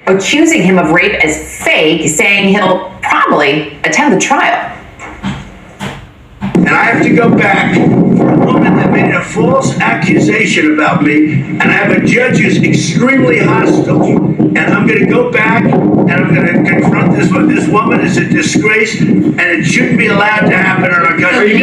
accusing him of rape as fake, saying he'll probably attend the trial. And I have to go back for a woman that made a false accusation about me, and I have a judge who's extremely hostile. And I'm going to go back and I'm going to confront this one. This woman is a disgrace, and it shouldn't be allowed to happen in our country.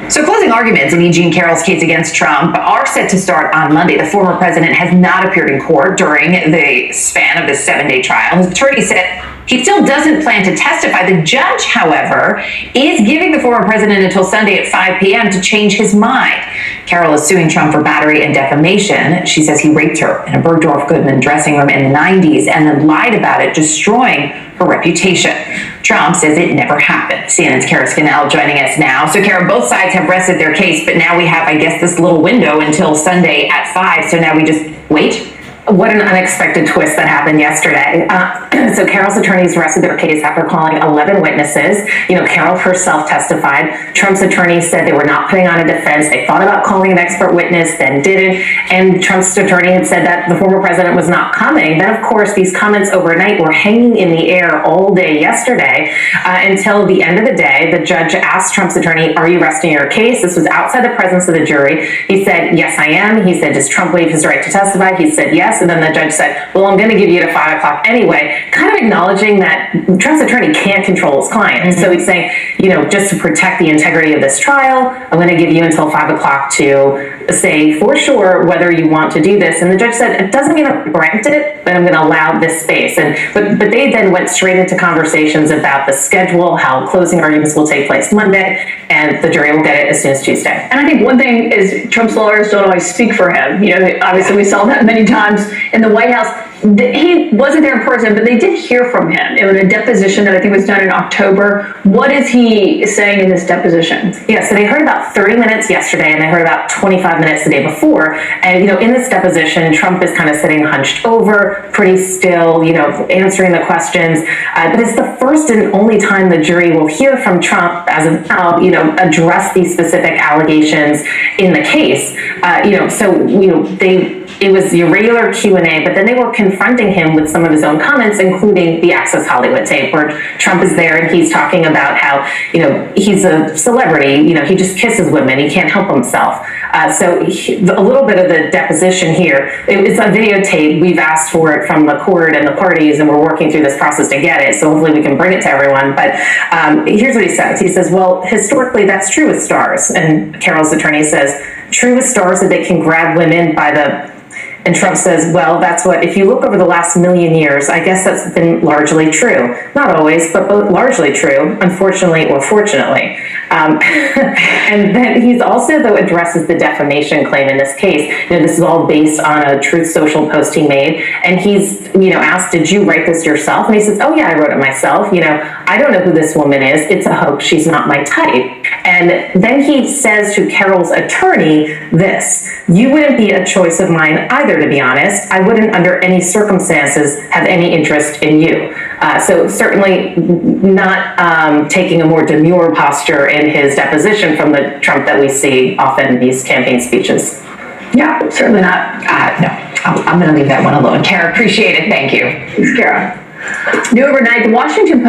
So closing arguments in E. Jean Carroll's case against Trump are set to start on Monday. The former president has not appeared in court during the span of this 7-day trial. His attorney said he still doesn't plan to testify. The judge, however, is giving the former president until Sunday at 5 p.m. to change his mind. Carroll is suing Trump for battery and defamation. She says he raped her in a Bergdorf Goodman dressing room in the 90s and then lied about it, destroying her reputation. Trump says it never happened. CNN's Kara Scannell joining us now. So, Kara, both sides have rested their case, but now we have, I guess, this little window until Sunday at 5. So now we just wait? What an unexpected twist that happened yesterday. So Carroll's attorneys rested their case after calling 11 witnesses. Carroll herself testified. Trump's attorney said they were not putting on a defense. They thought about calling an expert witness, then didn't. And Trump's attorney had said that the former president was not coming. Then, of course, these comments overnight were hanging in the air all day yesterday until the end of the day. The judge asked Trump's attorney, "Are you resting your case?" This was outside the presence of the jury. He said, "Yes, I am." He said, "Does Trump waive his right to testify?" He said, "Yes." And then the judge said, "Well, I'm going to give you to 5 o'clock anyway," kind of acknowledging that Trump's attorney can't control his client. Mm-hmm. So he's saying, just to protect the integrity of this trial, I'm going to give you until 5 o'clock to say for sure whether you want to do this. And the judge said, "It doesn't mean I'll grant it, but I'm going to allow this space." But they then went straight into conversations about the schedule, how closing arguments will take place Monday, and the jury will get it as soon as Tuesday. And I think one thing is Trump's lawyers don't always speak for him. Obviously we saw that many times in the White House. He wasn't there in person, but they did hear from him in a deposition that I think was done in October. What is he saying in this deposition? Yeah, so they heard about 30 minutes yesterday, and they heard about 25 minutes the day before. And, in this deposition, Trump is kind of sitting hunched over, pretty still, answering the questions. But it's the first and only time the jury will hear from Trump as of now, address these specific allegations in the case. It was your regular Q&A, but then they were confronting him with some of his own comments, including the Access Hollywood tape, where Trump is there and he's talking about how, he's a celebrity, he just kisses women, he can't help himself. A little bit of the deposition here, it's a videotape. We've asked for it from the court and the parties, and we're working through this process to get it, so hopefully we can bring it to everyone. But here's what he says. He says, "Well, historically, that's true with stars." And Carroll's attorney says, "True with stars that they can grab women by the..." And Trump says, "Well, that's what, if you look over the last million years, I guess that's been largely true. Not always, but largely true, unfortunately or fortunately." And then he's also, though, addresses the defamation claim in this case. This is all based on a Truth Social post he made. And he's, asked, "Did you write this yourself?" And he says, "Oh, yeah, I wrote it myself. I don't know who this woman is. It's a hoax. She's not my type." And then he says to Carroll's attorney this: "You wouldn't be a choice of mine either, to be honest. I wouldn't under any circumstances have any interest in you." So certainly not taking a more demure posture in his deposition from the Trump that we see often in these campaign speeches. Yeah, certainly not. No, I'm going to leave that one alone. Kara, appreciate it. Thank you. Thanks, Kara. New overnight, the Washington Post